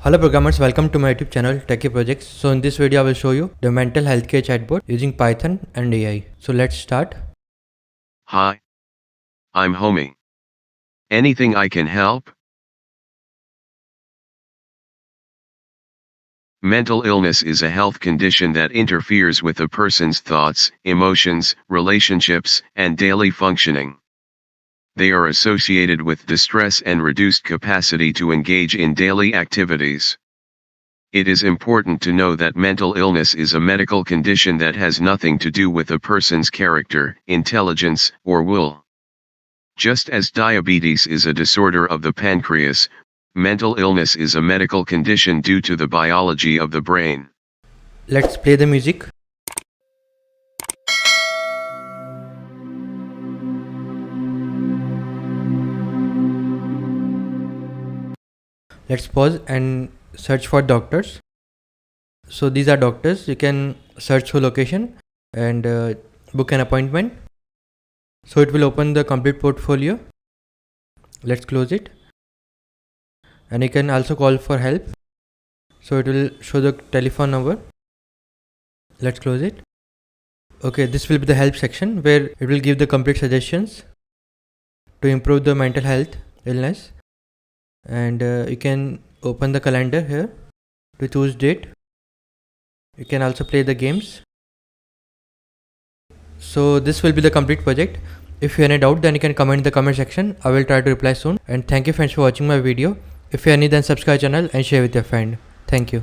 Hello programmers, welcome to my YouTube channel Techie Projects. So in this video I will show you the mental health care chatbot using Python and AI. So let's start. Hi. I'm Homie. Anything I can help? Mental illness is a health condition that interferes with a person's thoughts, emotions, relationships, and daily functioning. They are associated with distress and reduced capacity to engage in daily activities. It is important to know that mental illness is a medical condition that has nothing to do with a person's character, intelligence, or will. Just as diabetes is a disorder of the pancreas, mental illness is a medical condition due to the biology of the brain. Let's play the music. Let's pause and search for doctors. So these are doctors. You can search for location and book an appointment. So it will open the complete portfolio. Let's close it. And you can also call for help. So it will show the telephone number. Let's close it. Okay, this will be the help section where it will give the complete suggestions to improve the mental health illness. And you can open the calendar here to choose date. You can also play the games. So this will be the complete project. If you have any doubt, then you can comment in the comment section. I will try to reply soon. And thank you friends for watching my video. If you have any, then subscribe channel and share with your friend. Thank you.